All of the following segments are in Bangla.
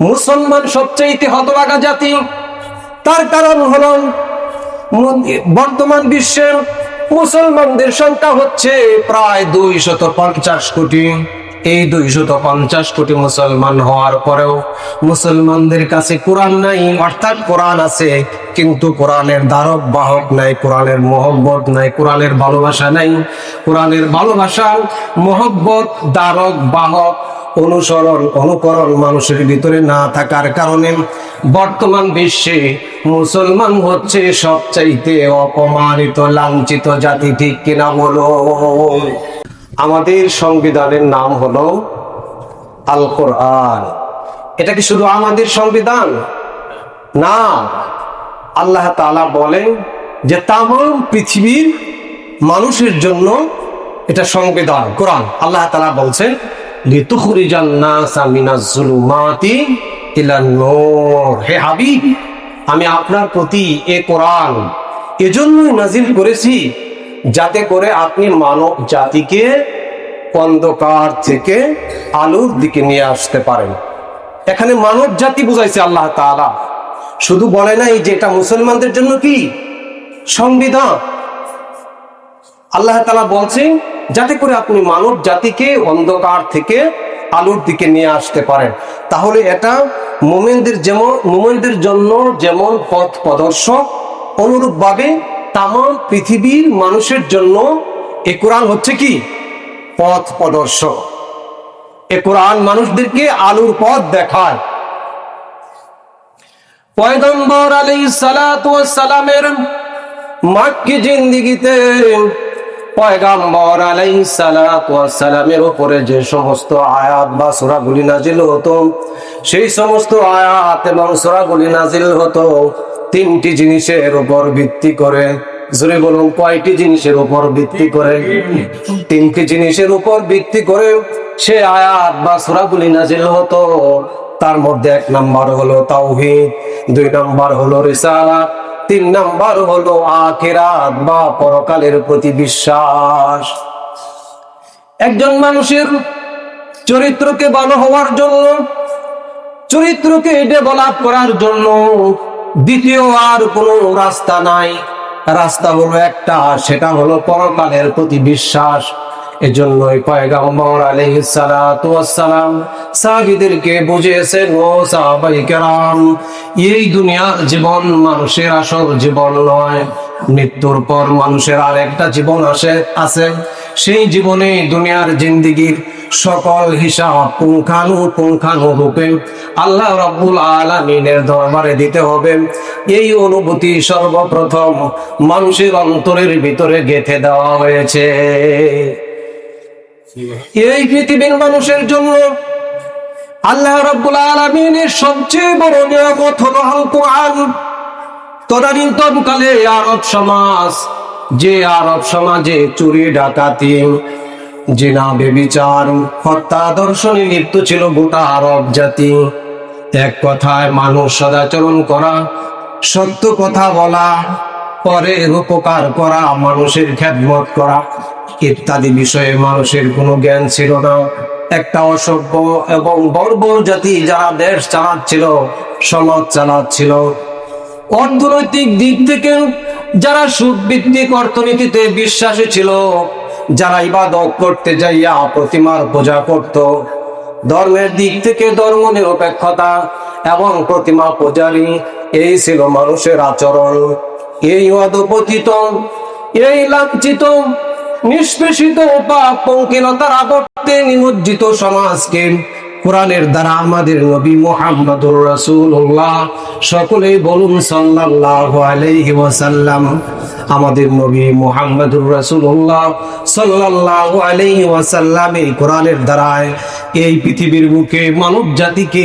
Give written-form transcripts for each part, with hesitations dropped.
মুসলমান সবচেয়ে হতভাগা জাতি। তার কারণ হলো বর্তমান বিশ্বের মুসলমানদের সংখ্যা হচ্ছে প্রায় 250 কোটি। এই 250 কোটি মুসলমান হওয়ার পরেও মুসলমানদের কাছে কোরআন নাই, অর্থাৎ কোরআন আছে কিন্তু কোরআনের ধারক বাহক নাই, কোরআনের মহব্বত নাই, কোরআনের ভালোবাসা নাই। কোরআনের ভালোবাসা, মহব্বত, ধারক বাহক, অনুকরণ মানুষের ভিতরে না থাকার কারণে বর্তমান বিশ্বে মুসলমান হচ্ছে সবচাইতে অপমানিত, লাঞ্ছিত জাতি। ঠিক কিনা বলো? আমাদের সংবিধানের নাম হলো আল কোরআন। এটা কি শুধু আমাদের সংবিধান? না, আল্লাহ তাআলা বলেন যে তামাম পৃথিবীর মানুষের জন্য এটা সংবিধান, কোরআন। আল্লাহ তাআলা বলছেন লিতুখরিজান নাসা মিনাজ যুলুমাতি ইলান নূর। হে হাবিব, আমি আপনার প্রতি এই কোরআন এজন্যই নাজিল করেছি যাতে করে আপনি মানব জাতিকে অন্ধকার থেকে আলোর দিকে নিয়ে আসতে পারেন। এখানে মানব জাতি বুঝাইছে আল্লাহ তাআলা, শুধু বলে নাই যে এটা মুসলমানদের জন্য কি সংবিধান। আল্লাহ তাআলা বলছেন যাতে করে আপনি মানব জাতিকে অন্ধকার থেকে আলোর দিকে নিয়ে আসতে পারেন। তাহলে এটা মুমিনদের জন্য যেমন পথ প্রদর্শক, অনুরূপভাবে তামাম পৃথিবীর মানুষের জন্য এই কোরআন হচ্ছে কি পথ প্রদর্শক। এই কোরআন মানুষদেরকে আলোর পথ দেখায়। পয়গম্বর আলাইহিস সালাতু ওয়াস সালামের মক্কি জিন্দেগিতে পয়গম্বর আলাইহিস সালাতু ওয়াস সালামের উপরে যে সমস্ত আয়াত বা সূরাগুলি নাজিল হতো, সেই সমস্ত আয়াত এবং সূরাগুলি নাজিল হতো তিনটি জিনিসের উপর ভিত্তি করে। জোরে বলুন, কয়টি জিনিসের উপর ভিত্তি করে? তিনটি জিনিসের উপর ভিত্তি করে সে আয়াত বা সূরাগুলি নাজিল হতো। তার মধ্যে 1 নাম্বার হলো তাওহীদ, 2 নাম্বার হলো রিসালাত, 3 নাম্বার হলো আখিরাত বা পরকালের প্রতি বিশ্বাস। একজন মানুষের চরিত্রকে ভালো হওয়ার জন্য, চরিত্রকে ডেভেলপ করার জন্য দ্বিতীয় আর কোনো রাস্তা নাই। রাস্তা হলো একটা, সেটা হলো পরকালের প্রতি বিশ্বাস। এজন্যই পয়গম্বর আলাইহিস সালাতু ওয়াস সালাম সাহাবীদেরকে বুঝিয়েছেন, ও সাহাবায়ে কেরাম, এই দুনিয়ার জীবন মানুষের আসল জীবন নয়। মৃত্যুর পর মানুষের আরেকটা জীবন আছে। সেই জীবনে দুনিয়ার জিন্দেগির সকল হিসাব পুঙ্খানুপুঙ্খানুরূপে আল্লাহ রাব্বুল আলামিনের দরবারে দিতে হবে। এই অনুভূতি সর্বপ্রথম মানুষের অন্তরের ভিতরে গেঁথে দেওয়া হয়েছে। এই পৃথিবীর মানুষের জন্য আল্লাহ রাব্বুল আলামিনের সবচেয়ে বড় নিয়ামত হলো আল কোরআন। তদানীন্তনকালে আরব সমাজে চুরি ডাকাতি, জিনা, ব্যভিচার, হত্যা, ধর্ষণে লিপ্ত ছিল গোটা আরব জাতি। এক কথায় মানুষ সদাচরণ করা, সত্য কথা বলা, পরের উপকার করা, মানুষের খেদমত করা ইত্যাদি বিষয়ে মানুষের কোনো জ্ঞান ছিল না। একটা অসভ্য এবং বর্বর জাতি যারা দেশ চালাচ্ছিল, সমাজ চালাচ্ছিল। অর্থনৈতিক দিক থেকে যারা সুদভিত্তিক অর্থনীতিতে বিশ্বাসী ছিল, যারা ইবাদত করতে যাইয়া প্রতিমার পূজা করত। ধর্মের দিক থেকে ধর্ম নিরপেক্ষতা এবং প্রতিমা পূজারী, এই ছিল মানুষের আচরণ। এই অধপতিত, এই লাঞ্ছিত, নিষ্পেষিত, পাপ পঙ্কিলতার আবর্তে নিমজ্জিত সমাজকে কোরআনের দ্বারা আমাদের নবী মুহাম্মদুর রাসূলুল্লাহ, সকলেই বলুন সাল্লাল্লাহু আলাইহি ওয়াসাল্লাম, আমাদের নবী মুহাম্মদুর রাসূলুল্লাহ সাল্লাল্লাহু আলাইহি ওয়াসাল্লাম এই কোরআনের দ্বারা এই পৃথিবীর বুকে মানব জাতিকে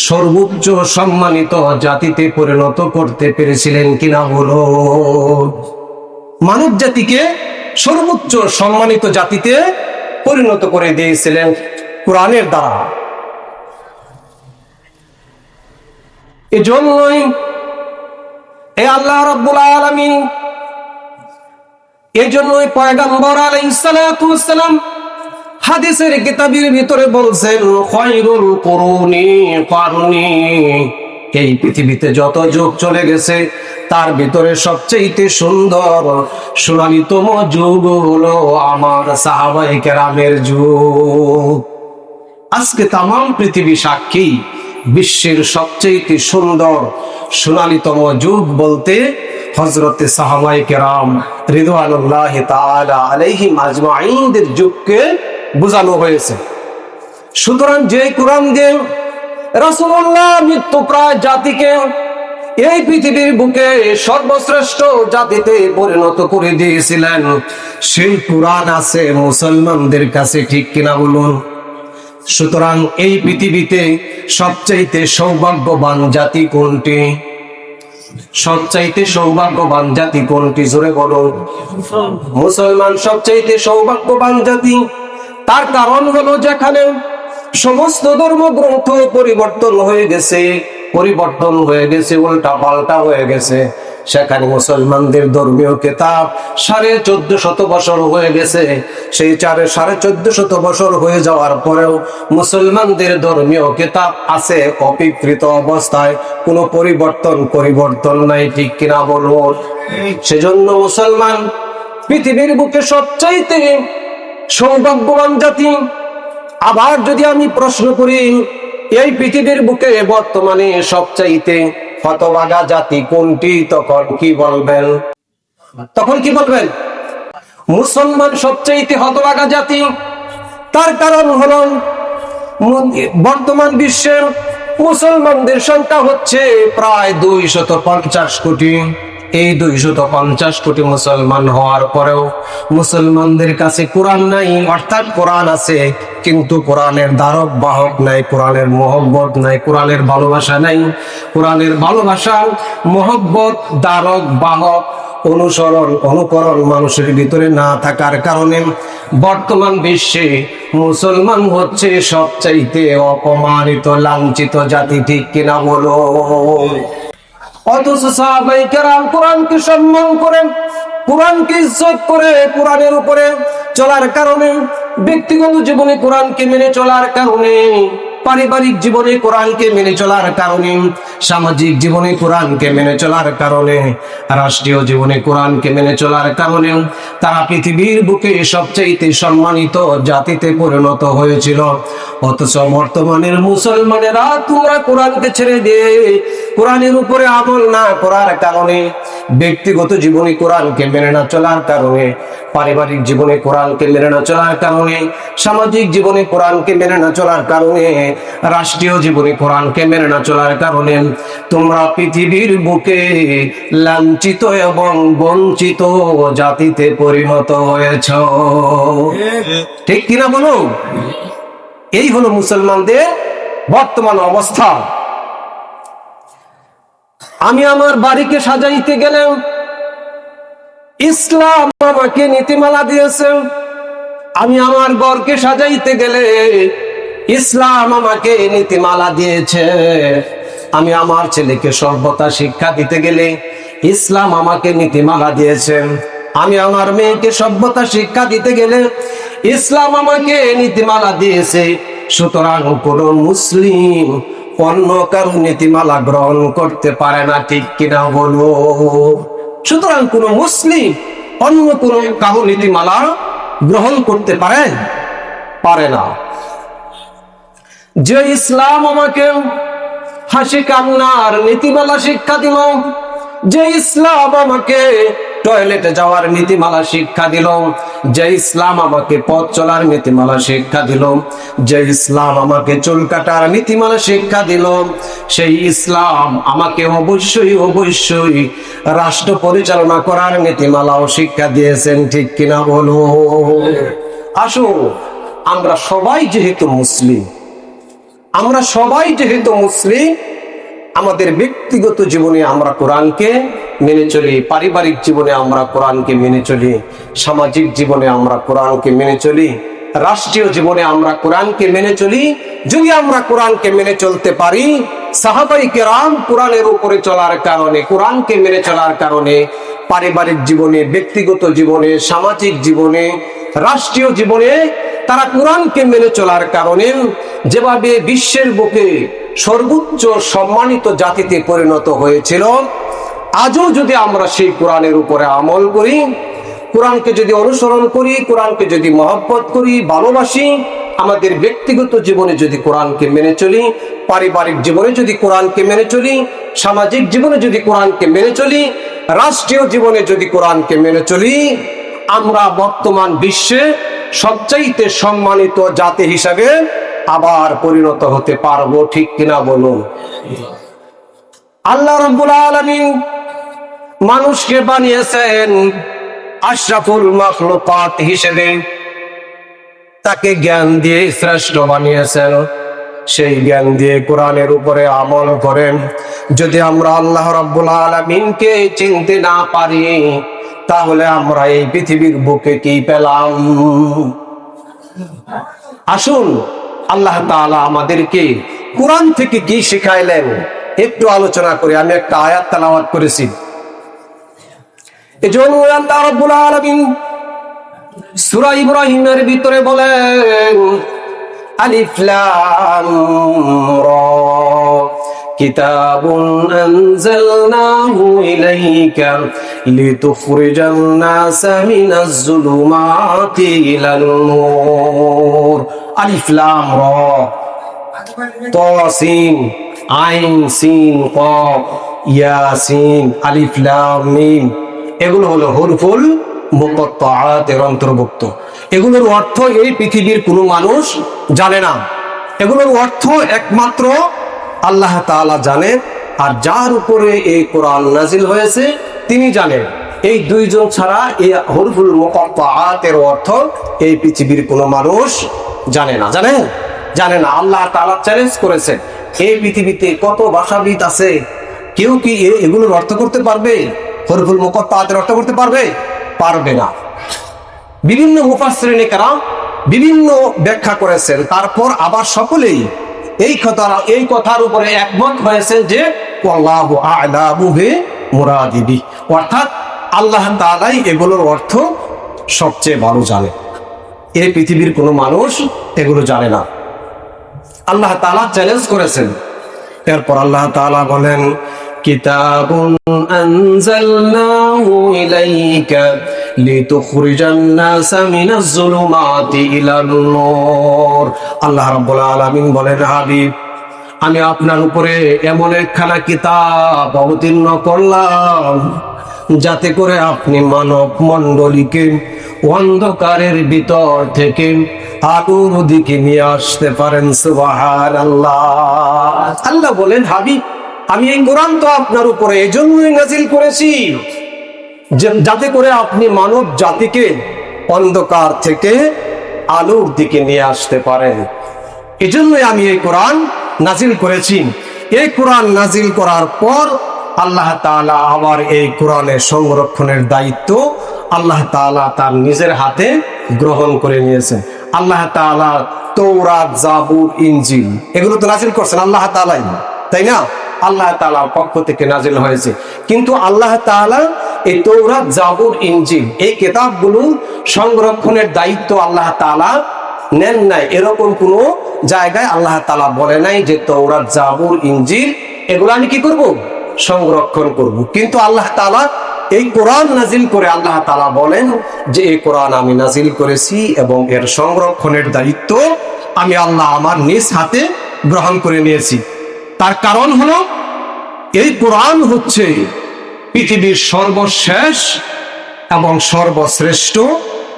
সর্বোচ্চ সম্মানিত জাতিতে পরিণত করতে পেরেছিলেন কিনা বলো? মানব জাতিকে সর্বোচ্চ সম্মানিত জাতিতে পরিণত করে দিয়েছিলেন কোরআনের দ্বারা। এজন্যই এই আল্লাহ রাব্বুল আলামিন, এজন্যই পয়গম্বর আলাইহিস সালাতু ওয়াস সালাম হাদিসের কিতাবের ভিতরে বলছেন খায়রুল কুরুনি কারনি, এই পৃথিবীতে যত যুগ চলে গেছে তার ভিতরে সবচেয়ে সুন্দর সোনালীতম যুগ হলো আমার সাহাবায়ে কেরামের যুগ। আজকে তাম পৃথিবী সাক্ষী, বিশ্বের সবচেয়ে সুন্দর সোনালীতম যুগ বলতে হযরতে সাহাবায়ে কেরাম রিদওয়ানুল্লাহি তাআলা আলাইহিম আজমাইনদের যুগকে বোঝানো হয়েছে। সুতরাং যে কোরআন দিয়ে রাসূলুল্লাহ মৃত্যুপ্রায় জাতিকে এই পৃথিবীর বুকে সর্বশ্রেষ্ঠ জাতিতে পরিণত করে দিয়েছিলেন, সেই কোরআন আছে মুসলমানদের কাছে, ঠিক কিনা বলুন? সুতরাং এই পৃথিবীতে সবচাইতে সৌভাগ্যবান জাতি কোনটি? সবচাইতে সৌভাগ্যবান জাতি কোনটি? জোরে বলুন। মুসলমান সবচাইতে সৌভাগ্যবান জাতি। তার কারণ হলো যেখানে সমস্ত ধর্মগ্রন্থ পরিবর্তন হয়ে গেছে, উল্টা পাল্টা হয়ে গেছে, সেখানে মুসলমানদের ধর্মীয় কিতাব 1450 বছর হয়ে গেছে। সেই 1450 বছর হয়ে যাওয়ার পরেও মুসলমানদের ধর্মীয় কিতাব আছে অবিকৃত অবস্থায়, কোনো পরিবর্তন নাই, ঠিক কিনা বলুন? সেজন্য মুসলমান পৃথিবীর বুকে সবচাইতে সৌভাগ্যবান জাতি। আবার যদি আমি প্রশ্ন করি, এই পৃথিবীর বুকে বর্তমানে সবচাইতে হতভাগা জাতি কোনটি, তখন কি বলবেন? মুসলমান সবচাইতে হতভাগা জাতি। তার কারণ হলো বর্তমান বিশ্বের মুসলমানদের সংখ্যা হচ্ছে প্রায় 250 কোটি। এই 250 কোটি মুসলমান হওয়ার পরেও মুসলমানদের কাছে কোরআন নাই, অর্থাৎ কোরআন আছে কিন্তু কোরআনের ধারক বাহক নাই, কোরআনের মহব্বত নাই, কোরআনের ভালোবাসা নাই। কোরআনের ভালোবাসা, মহব্বত, ধারক বাহক, অনুকরণ মানুষের ভিতরে না থাকার কারণে বর্তমান বিশ্বে মুসলমান হচ্ছে সবচাইতে অপমানিত, লাঞ্ছিত জাতি, ঠিক কিনা বলো? অথচ সাহাবায়ে কেরাম কোরআনকে সম্মান করেন, কোরআনকে ইজ্জত করে, কোরআনের উপরে চলার কারণে, ব্যক্তিগত জীবনে কোরআনকে মেনে চলার কারণে, পারিবারিক জীবনে কোরআনকে মেনে চলার কারণে, সামাজিক জীবনে কোরআনকে মেনে চলার কারণে, রাষ্ট্রীয় জীবনে কোরআনকে মেনে চলার কারণে তারা পৃথিবীর বুকে সবচেয়ে সম্মানিত জাতিতে পরিণত হয়েছিল। অথচ বর্তমানের মুসলমানেরা তোমরা কোরআনকে ছেড়ে দিয়ে কোরআনের উপরে আমল না করার কারণে, ব্যক্তিগত জীবনে কোরআনকে মেনে না চলার কারণে, পারিবারিক জীবনে কোরআনকে মেনে না চলার কারণে, সামাজিক জীবনে কোরআনকে মেনে না চলার কারণে, রাষ্ট্রীয় জীবনে কোরআনকে মেনে না চলার কারণে তোমরা পৃথিবীর বুকে লাঞ্ছিত এবং বঞ্চিত জাতিতে পরিণত হয়েছ, ঠিক কিনা বলো? এই হলো মুসলমানদের বর্তমান অবস্থা। আমি আমার বাড়িকে সাজাইতে গেলেও ইসলাম আমাকে নীতিমালা দিয়েছে। আমি আমার ঘরকে সাজাইতে গেলে ইসলাম আমাকে নীতিমালা দিয়েছে। আমি আমার ছেলেকে সভ্যতা শিক্ষা দিতে গেলে ইসলাম আমাকে নীতিমালা দিয়েছে। আমি আমার মেয়েকে সভ্যতা শিক্ষা দিতে গেলে ইসলাম আমাকে নীতিমালা দিয়েছে। সুতরাং কোন মুসলিম অন্য কারো নীতিমালা গ্রহণ করতে পারে না, ঠিক কিনা বলবো? সুতরাং কোন মুসলিম অন্য কোন কারো নীতিমালা গ্রহণ করতে পারে না। যে ইসলাম আমাকে হাসি কান্নার নীতিমালা শিক্ষা দিল, যে ইসলাম আমাকে টয়লেটে যাওয়ার নীতিমালা শিক্ষা দিল, যে ইসলাম আমাকে পথ চলার নীতিমালা শিক্ষা দিল, যে ইসলাম আমাকে চুল কাটার নীতিমালা শিক্ষা দিল, সেই ইসলাম আমাকে অবশ্যই রাষ্ট্র পরিচালনা করার নীতিমালাও শিক্ষা দিয়েছেন, ঠিক কিনা বলো? আসো, আমরা সবাই যেহেতু মুসলিম, আমাদের ব্যক্তিগত জীবনে আমরা কোরআনকে মেনে চলি, পারিবারিক জীবনে আমরা কোরআনকে মেনে চলি, সামাজিক জীবনে আমরা কোরআনকে মেনে চলি, রাষ্ট্রীয় জীবনে আমরা কোরআনকে মেনে চলি। যদি আমরা কোরআনকে মেনে চলতে পারি, সাহাবায়ে কেরাম কোরআনের উপরে চলার কারণে, কোরআনকে মেনে চলার কারণে পারিবারিক জীবনে, ব্যক্তিগত জীবনে, সামাজিক জীবনে, রাষ্ট্রীয় জীবনে তারা কোরআনকে মেনে চলার কারণে যেভাবে বিশ্বের বুকে সর্বোচ্চ সম্মানিত জাতিতে পরিণত হয়েছিল, আজও যদি আমরা সেই কোরআনের উপরে আমল করি, কোরআনকে যদি অনুসরণ করি, কোরআনকে যদি মহব্বত করি, ভালোবাসি, আমাদের ব্যক্তিগত জীবনে যদি কোরআনকে মেনে চলি, পারিবারিক জীবনে যদি কোরআনকে মেনে চলি, সামাজিক জীবনে যদি কোরআনকে মেনে চলি, রাষ্ট্রীয় জীবনে যদি কোরআনকে মেনে চলি, আমরা বর্তমান বিশ্বে সবচাইতে সম্মানিত জাতি হিসাবে আবার পরিণত হতে পারবো। ঠিক কিনা বলুন? আল্লাহ রাব্বুল আলামিন মানুষকে বানিয়েছেন আশরাফুল মাখলুকাত হিসেবে, তাকে জ্ঞান দিয়ে শ্রেষ্ঠ বানিয়েছেন। সেই জ্ঞান দিয়ে কোরআনের উপরে আমল করেন। যদি আমরা আল্লাহ রাব্বুল আলামিনকে চিনতে না পারি, তাহলে আমরা এই পৃথিবীর বুকে কি পেলাম? আসুন আল্লাহ তাআলা আমাদেরকে কোরআন থেকে কি শিখাইলেন একটু আলোচনা করি। আমি একটা আয়াত তেলাওয়াত করেছি। এজন্য আল্লাহ রাব্বুল আলামিন সূরা ইব্রাহিমের ভিতরে বলেন, আলিফ লাম রা কিতাবুন আনজালনাহু ইলাইকা লিতুখরিজান নাসা মিনাজ যুলুমাতি ইলান নূর। আলিফ লাম রা, তা সিন আইন সিন কফ ইয়াসিন, আলিফ লাম মিম, এগুলো হলো হুরফুল মুকাত্তাআতের অন্তর্ভুক্ত। এগুলোর অর্থ এই পৃথিবীর কোনো মানুষ জানে না। এগুলোর অর্থ একমাত্র আল্লাহ তাআলা জানেন, আর যার উপরে এই কোরআন নাজিল হয়েছে তিনি জানেন। এই দুইজন ছাড়া এই হুরফুল মুকাত্তাআতের অর্থ এই পৃথিবীর কোনো মানুষ জানে না। জানে না। আল্লাহ তাআলা চ্যালেঞ্জ করেছেন, এই পৃথিবীতে কত ভাষাবিদ আছে, কেউ কি এগুলোর অর্থ করতে পারবে? হুরফুল মুকাত্তাআতের অর্থ করতে পারবে? পারবে না। বিভিন্ন মুফাসসিরিন কেরাম বিভিন্ন ব্যাখ্যা করেছেন, তারপর আবার সকলেই এই কথার উপরে একমত হয়েছেন যে আল্লাহু আ'লামু বিমুরাদিহি, অর্থাৎ আল্লাহ তাআলাই এগুলোর অর্থ সবচেয়ে ভালো জানে। এই পৃথিবীর কোনো মানুষ এগুলো জানে না। আল্লাহ তাআলা চ্যালেঞ্জ করেছেন। এরপর আল্লাহ তাআলা বলেন, কিতাবুন আনজালনাহু ইলাইকা লিতুখরিজান নাসা মিনাজ যুলুমাতি ইলান নূর। আল্লাহ রাব্বুল আলামিন বলেন, হাবিব, আমি আপনার উপরে এমন একখানা কিতাব অবতীর্ণ করলাম যাতে করে আপনি মানব মণ্ডলীকে অন্ধকারের ভিতর থেকে আলোর দিকে নিয়ে আসতে পারেন। সুবহানাল্লাহ। আল্লাহ বলেন, হাবিব, আমি এই কোরআন তো আপনার উপরে এজন্যই নাজিল করেছি যাতে করে আপনি মানব জাতিকে অন্ধকার থেকে আলোর দিকে নিয়ে আসতে পারেন। এজন্যই আমি এই কোরআন নাজিল করেছি। এই কোরআন নাজিল করার পর আল্লাহ তাআলা আবার এই কোরআনের সংরক্ষণের দায়িত্ব আল্লাহ তাআলা তার নিজের হাতে গ্রহণ করে নিয়েছেন। আল্লাহ তাআলা তাওরাত, জাবুর, ইনজিল এগুলো তো নাজিল করছেন আল্লাহ তাআলাই, তাই না? আল্লাহ তাআলার পক্ষ থেকে নাজিল হয়েছে। কিন্তু আল্লাহ তাআলা এই তাওরাত, জাবুর, ইনজিল এই কিতাবগুলো সংরক্ষণের দায়িত্ব আল্লাহ তাআলা নেন নাই। এরকম কোনো জায়গায় আল্লাহ তাআলা বলে নাই যে তাওরাত, জাবুর, ইনজিল এগুলো আমি কি করব? সংরক্ষণ করব। কিন্তু আল্লাহ তাআলা এই কোরআন নাজিল করে আল্লাহ তাআলা বলেন যে এই কোরআন আমি নাজিল করেছি এবং এর সংরক্ষণের দায়িত্ব আমি আল্লাহ আমার নিজ হাতে গ্রহণ করে নিয়েছি। তার কারণ হলো এই কোরআন হচ্ছে পৃথিবীর সর্বশেষ এবং সর্বশ্রেষ্ঠ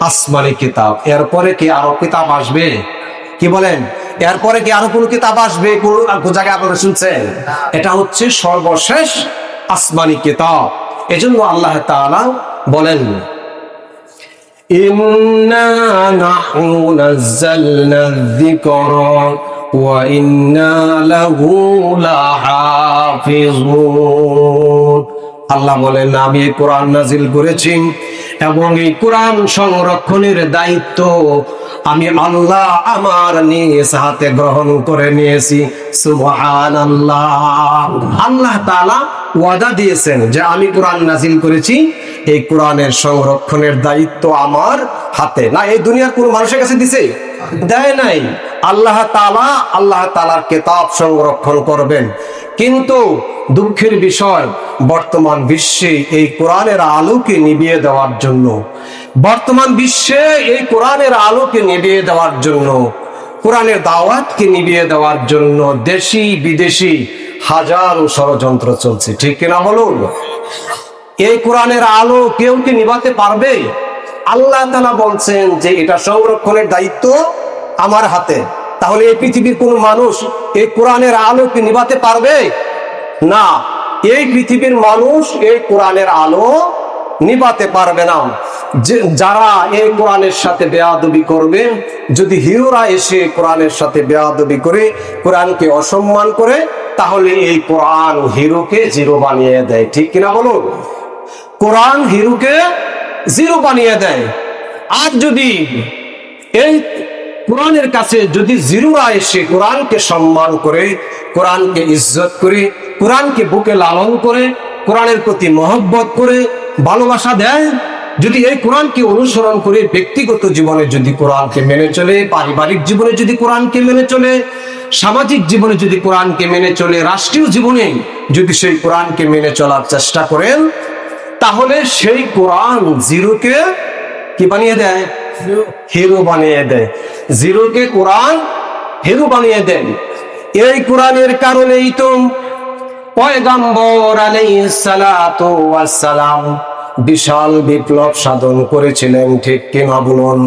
আসমানি কিতাব। এরপরে কি আরো কিতাব আসবে? কি বলেন? এরপরে কি আরো কোন কিতাব আসবে? কোন জায়গায় আপনারা শুনছেন? এটা হচ্ছে সর্বশেষ আসমানি কিতাব। এজন্য আল্লাহ তাআলা বলেন, ইন্না নাহনু নাযালনা যিকরা ওয়া ইন্না লাহু লাহাফিজুন। আল্লাহ বলেন, আমি এই কোরআন নাজিল করেছি এবং এই কোরআন সংরক্ষণের দায়িত্ব আমি আল্লাহ আমার নিজ হাতে গ্রহণ করে নিয়েছি। সুবহানাল্লাহ। আল্লাহ তাআলা ওয়াদা দিয়েছেন যে আমি কোরআন নাজিল করেছি, এই কোরআনের সংরক্ষণের দায়িত্ব আমার হাতে। না এই দুনিয়ার কোন মানুষের কাছে দিছে? দেয় নাই। আল্লাহ তাআলার কিতাব সংরক্ষণ করবেন। কিন্তু দুঃখের বিষয়, বর্তমান বিশ্বে এই কোরআনের আলোকে নিভিয়ে দেওয়ার জন্য, কোরআনের দাওয়াতকে নিভিয়ে দেওয়ার জন্য দেশি বিদেশি হাজারো ষড়যন্ত্র চলছে, ঠিক কিনা বলুন? এই কোরআনের আলো কেউ কি নিভাতে পারবে? আল্লাহ তাআলা বলছেন যে এটা সংরক্ষণের দায়িত্ব আমার হাতে। তাহলে এই পৃথিবীর কোন মানুষ এই কোরআনের আলোকে নিভাতে পারবে না। এই পৃথিবীর মানুষ এই কোরআনের আলো নিভাতে পারবে না। যারা এই কোরআনের সাথে বেয়াদবি করবে, যদি হিরোরা এসে কোরআনের সাথে বেয়াদবি করে, কোরআনকে অসম্মান করে, তাহলে এই কোরআন হিরোকে জিরো বানিয়ে দেয়, ঠিক কিনা বলুন? কোরআন হিরোকে জিরো বানিয়ে দেয়। আর যদি এই কোরআনের কাছে যদি জিরোরা এসে কোরআনকে সম্মান করে, কোরআনকে ইজ্জত করে, কোরআনকে বুকে লালন করে, কোরআনের প্রতি মহব্বত করে, ভালোবাসা দেয়, যদি এই কোরআনকে অনুসরণ করে ব্যক্তিগত জীবনে যদি কোরআনকে মেনে চলে, পারিবারিক জীবনে যদি কোরআনকে মেনে চলে, সামাজিক জীবনে যদি কোরআনকে মেনে চলে, রাষ্ট্রীয় জীবনে যদি সেই কোরআনকে মেনে চলার চেষ্টা করেন, তাহলে সেই কোরআন জিরোকে কি বানিয়ে দেয়? হিরো বানিয়ে দেয়। জিরোকে কোরআন হিরো বানিয়ে দেন। এই কোরআনের কারণেই তো পয়গম্বর আলাইহিস সালাতু ওয়াস সালাম বিশাল বিপ্লব সাধন করেছিলেন, ঠিক কিনা বলুন?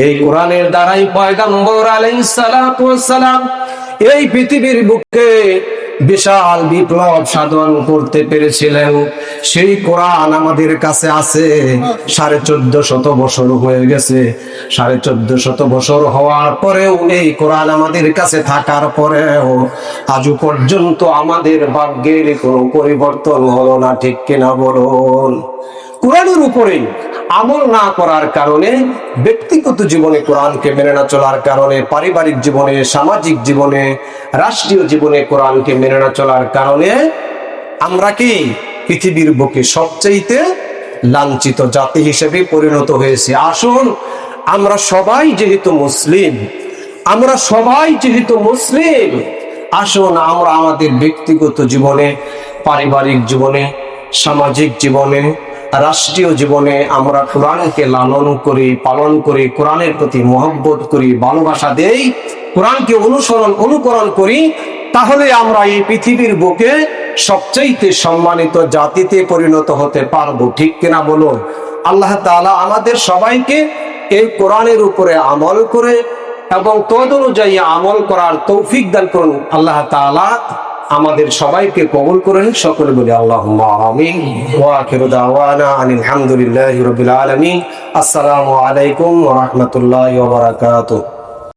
এই কোরআনের দ্বারাই পয়গম্বর আলাইহিস সালাতু ওয়াস সালাম এই পৃথিবীর বুকে বিশাল বিপ্লব সাধন করতে পেরেছিলেন। সেই কোরআন আমাদের কাছে আছে। 1450 বছর হয়ে গেছে। 1450 বছর হওয়ার পরেও এই কোরআন আমাদের কাছে থাকার পরেও আজও পর্যন্ত আমাদের ভাগ্যের কোনো পরিবর্তন হলো না, ঠিক কিনা বলুন? কোরআনের উপরে আমল না করার কারণে, ব্যক্তিগত জীবনে কোরআনকে মেনে না চলার কারণে, পারিবারিক জীবনে, সামাজিক জীবনে, রাষ্ট্রীয় জীবনে কোরআনকে মেনে না চলার কারণে আমরা কি পৃথিবীর বুকে সবচেয়ে লাঞ্ছিত জাতি হিসেবে পরিণত হয়েছে। আসুন আমরা সবাই যেহেতু মুসলিম, আসুন আমরা আমাদের ব্যক্তিগত জীবনে, পারিবারিক জীবনে, সামাজিক জীবনে, রাষ্ট্রীয় জীবনে আমরা কোরআনকে লালন করি, পালন করি, কোরআনের প্রতি মহব্বত করি, ভালোবাসা দেই, কোরআনকে অনুকরণ করি। তাহলে আমরা এই পৃথিবীর বুকে সবচেয়ে সম্মানিত জাতিতে পরিণত হতে পারবো, ঠিক কিনা বলুন? আল্লাহ তাআলা আমাদের সবাইকে এই কোরআনের উপরে আমল করে এবং তদ অনুযায়ী আমল করার তৌফিক দান করুন। আল্লাহ তাআলা আমাদের সবাইকে কবুল করেন। সকলে বলি আল্লাহুম্মা আমিন। ওয়া আখিরু দাওয়ানা আনিল হামদুলিল্লাহি রাব্বিল আলামিন। আসসালামু আলাইকুম ওয়া রাহমাতুল্লাহি ওয়া বারাকাতুহু।